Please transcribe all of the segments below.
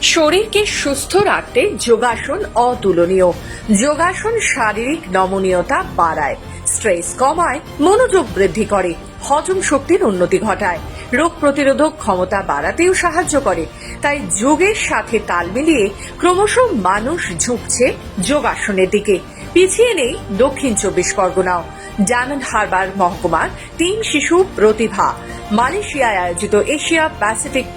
শরীরকে সুস্থ রাখতে যোগাসন অতুলনীয়। যোগাসন শারীরিক নমনীয়তা বাড়ায়, স্ট্রেস কমায়, মনোযোগ বৃদ্ধি করে, হজম শক্তির উন্নতি ঘটায়, রোগ প্রতিরোধক ক্ষমতা বাড়াতেও সাহায্য করে। তাই যোগের সাথে তাল মিলিয়ে ক্রমশ মানুষ ঝুঁকছে যোগাসনের দিকে। পিছিয়ে নেই দক্ষিণ 24 পরগনাও। ডায়মন্ড হারবার মহকুমার 3 শিশু প্রতিভা মালয়েশিয়ায় আয়োজিত এশিয়া প্যাসিফিক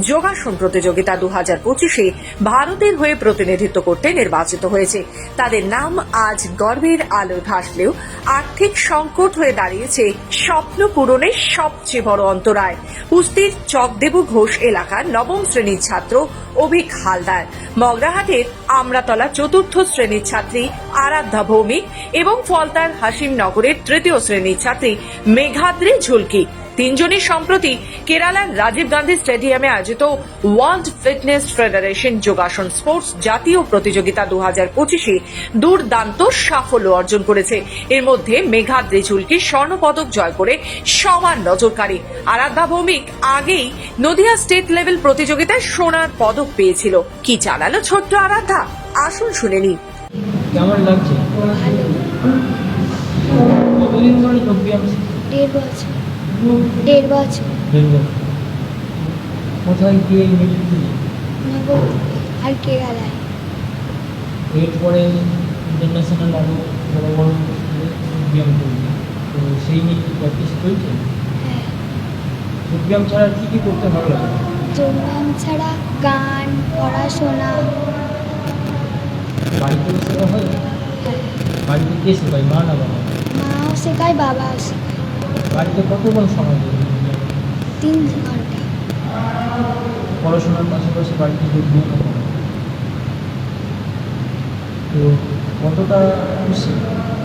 যোগাসন প্রতিযোগিতা 2025-এ ভারতের হয়ে প্রতিনিধিত্ব করতে নির্বাচিত হয়েছে। তাদের নাম আজ গর্বের আলোয় ভাসলেও আর্থিক সংকট হয়ে দাঁড়িয়েছে স্বপ্ন পূরণের সবচেয়ে বড় অন্তরায়। কুস্তির চকদেবু ঘোষ এলাকার 9ম শ্রেণীর ছাত্র অভিক হালদার, মগরাহাটের আমরাতলা 4র্থ শ্রেণীর ছাত্রী আরাধ্যা ভৌমিক এবং ফলতার হাসিমনগরের 3য় শ্রেণীর ছাত্রী মেঘাদ্রি ঝুলকি তিনজনই সম্প্রতি কেরালার রাজীব গান্ধী স্টেডিয়ামে আয়োজিত ওয়ার্ল্ড ফিটনেস ফেডারেশন যোগাসন স্পোর্টস জাতীয় প্রতিযোগিতা 2025-এ দুর্দান্ত সাফল্য অর্জন করেছে। এর মধ্যে মেঘাদ্রি ঝুলকি স্বর্ণপদক জয় করে সমান নজরকারী। আরাধ্যা ভৌমিক আগেই নদিয়া স্টেট লেভেল প্রতিযোগিতায় সোনার পদক পেয়েছিল। কি জানালো ছোট্ট আরাধ্যা, আসুন শুনে নিন। কেমন লাগছে? কতদিন ধরে যোগ ব্যায়াম? 1.5 বছর। কোথায় গিয়ে মিলিয়ে আর কেরালায়। এরপরে ইন্টারন্যাশনাল আরও বড় বড় ব্যায়াম করবে, তো সেই নিয়ে কি প্র্যাকটিস চলছে? হ্যাঁ, যোগ ব্যায়াম ছাড়া কী কী করতে ভালো লাগে? যোগব্যায়াম ছাড়া গান, পড়াশোনা। বাড়িতেও শেখা হয়? বাড়িতে কে শেখায়, মা না বাবা? মাও শেখায়, বাবাও শেখায়। বাড়িতে কতক্ষণ সময় দেবে? 3 ঘন্টা। পড়াশোনার পাশাপাশি বাড়িতে যোগ ব্যায়াম করে। তো কতটা খুশি?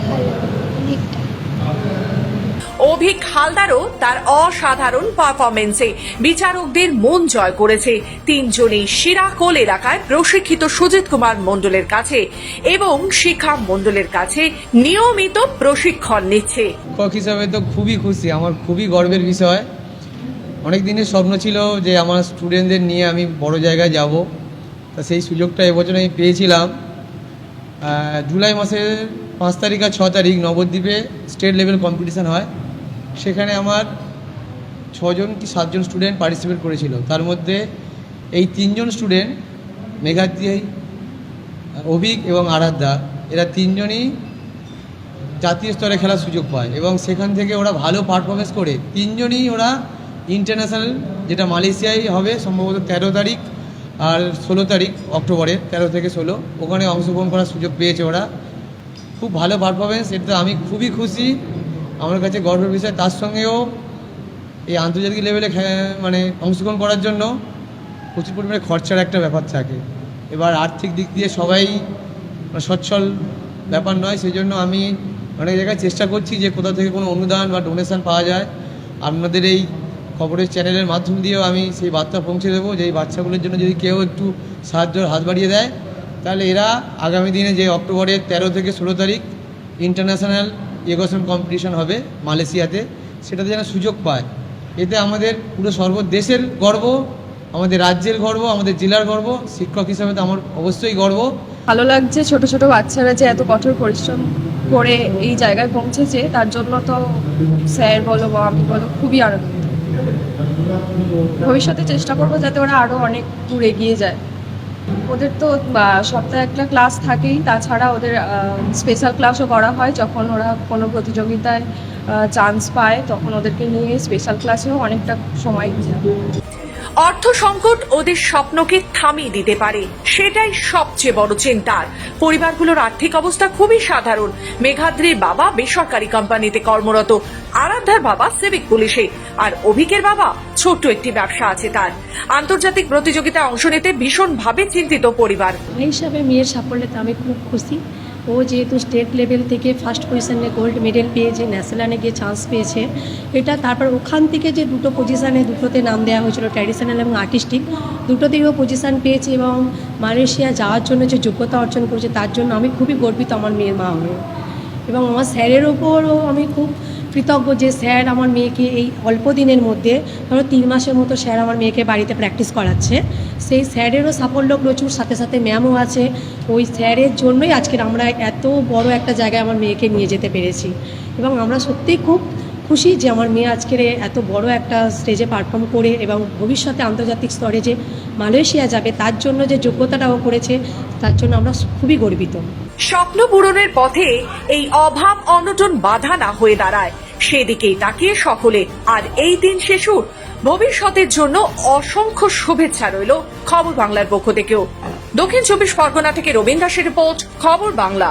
ভালো, অনেকটা। অভিক হালদারও তার অসাধারণ পারফরমেন্সে বিচারকদের মন জয় করেছে। তিনজনেই শিরাকোল এলাকায় প্রশিক্ষিত সুজিত কুমার মণ্ডলের কাছে এবং শিখা মণ্ডলের কাছে নিয়মিত প্রশিক্ষণ নিচ্ছে। শিক্ষক হিসাবে তো খুবই খুশি, আমার খুবই গর্বের বিষয়। অনেক দিনের স্বপ্ন ছিল যে আমার স্টুডেন্টদের নিয়ে আমি বড় জায়গায় যাব, তা সেই সুযোগটা এবছর আমি পেয়েছিলাম। জুলাই মাসের 5 তারিখ আর 6 তারিখ নবদ্বীপে স্টেট লেভেল কম্পিটিশান হয়। সেখানে আমার 6জন কি 7জন স্টুডেন্ট পার্টিসিপেট করেছিল। তার মধ্যে এই 3জন স্টুডেন্ট মেঘাদ্রি, অভিক এবং আরাধ্যা, এরা 3জনই জাতীয় স্তরে খেলার সুযোগ পায় এবং সেখান থেকে ওরা ভালো পারফরমেন্স করে 3জনই ওরা ইন্টারন্যাশনাল, যেটা মালয়েশিয়ায় হবে সম্ভবত 13 তারিখ আর 16 তারিখ অক্টোবরের 13 থেকে 16, ওখানে অংশগ্রহণ করার সুযোগ পেয়েছে ওরা। খুব ভালো পারফরমেন্স, এটা আমি খুবই খুশি, আমার কাছে গর্বের বিষয়। তার সঙ্গেও এই আন্তর্জাতিক লেভেলে মানে অংশগ্রহণ করার জন্য প্রচুর পরিমাণে খরচার একটা ব্যাপার থাকে। এবার আর্থিক দিক দিয়ে সবাই সচ্ছল ব্যাপার নয়, সেই জন্য আমি অনেক জায়গায় চেষ্টা করছি যে কোথা থেকে কোনো অনুদান বা ডোনেশন পাওয়া যায়। আপনাদের এই খবরের চ্যানেলের মাধ্যম দিয়েও আমি সেই বার্তা পৌঁছে দেবো যে এই বাচ্চাগুলোর জন্য যদি কেউ একটু সাহায্যের হাত বাড়িয়ে দেয়, তাহলে এরা আগামী দিনে যে অক্টোবরের 13 থেকে 16 তারিখ ইন্টারন্যাশনাল যোগাসন কম্পিটিশন হবে মালয়েশিয়াতে, সেটাতে যেন সুযোগ পায়। এতে আমাদের পুরো সর্বদেশের গর্ব, আমাদের রাজ্যের গর্ব, আমাদের জেলার গর্ব। শিক্ষক হিসাবে তো আমার অবশ্যই গর্ব। ভালো লাগছে, ছোট ছোট বাচ্চারা যে এত কঠোর পরিশ্রম করে এই জায়গায় পৌঁছেছে, তার জন্য তো স্যার বলো বা আমি বলো খুবই আনন্দিত। ভবিষ্যতে চেষ্টা করবো যাতে ওরা আরও অনেক দূর এগিয়ে যায়। ওদের তো সপ্তাহে একটা ক্লাস থাকেই, তাছাড়া ওদের স্পেশাল ক্লাসও করা হয়। যখন ওরা কোনো প্রতিযোগিতায় চান্স পায় তখন ওদেরকে নিয়ে স্পেশাল ক্লাসেও অনেকটা সময় যায়। অর্থ সংকট ওদের স্বপ্নকে থামিয়ে দিতে পারে, সেটাই সবচেয়ে বড় চিন্তার। পরিবারগুলোর আর্থিক অবস্থা খুবই সাধারণ। মেঘাদ্রির বাবা বেসরকারি কোম্পানিতে কর্মরত, আরাধ্যার বাবা সিভিক পুলিশে, আর অভিকের বাবা ছোট্ট একটি ব্যবসা আছে তার। আন্তর্জাতিক প্রতিযোগিতায় অংশ নিতে ভীষণভাবে চিন্তিত পরিবার। এই হিসাবে মেয়ের সাফল্যতে আমি খুব খুশি। ও যেহেতু স্টেট লেভেল থেকে ফার্স্ট পজিশনে গোল্ড মেডেল পেয়েছে, ন্যাশনালে গিয়ে চান্স পেয়েছে, এটা তারপর ওখান থেকে যে দুটো পজিশানে, দুটোতে নাম দেওয়া হয়েছিল, ট্র্যাডিশনাল এবং আর্টিস্টিক, দুটোতেও পজিশান পেয়েছে এবং মালয়েশিয়া যাওয়ার জন্য যে যোগ্যতা অর্জন করেছে, তার জন্য আমি খুবই গর্বিত আমার মেয়ের মা হয়ে। এবং আমার স্যারের ওপরও আমি খুব কৃতজ্ঞ যে স্যার আমার মেয়েকে এই অল্প দিনের মধ্যে ধরো 3 মাসের মতো স্যার আমার মেয়েকে বাড়িতে প্র্যাকটিস করাচ্ছে। সেই স্যারেরও সাফল্য প্রচুর, সাথে সাথে ম্যামও আছে। ওই স্যারের জন্যই আজকের আমরা এত বড় একটা জায়গায় আমার মেয়েকে নিয়ে যেতে পেরেছি এবং আমরা সত্যিই খুব খুশি যে আমার মেয়ে আজকের এত বড় একটা স্টেজে পারফর্ম করে এবং ভবিষ্যতে আন্তর্জাতিক স্তরে যে মালয়েশিয়া যাবে তার জন্য যে যোগ্যতাটাও করেছে তার জন্য আমরা খুবই গর্বিত। স্বপ্ন পূরণের পথে এই অভাব অনটন বাধা না হয়ে দাঁড়ায় সেদিকেই তাকিয়ে সকলে। আর এই দিন শিশুর ভবিষ্যতের জন্য অসংখ্য শুভেচ্ছা রইল খবর বাংলার পক্ষ থেকেও। দক্ষিণ 24 পরগনা থেকে রবীন দাসের রিপোর্ট, খবর বাংলা।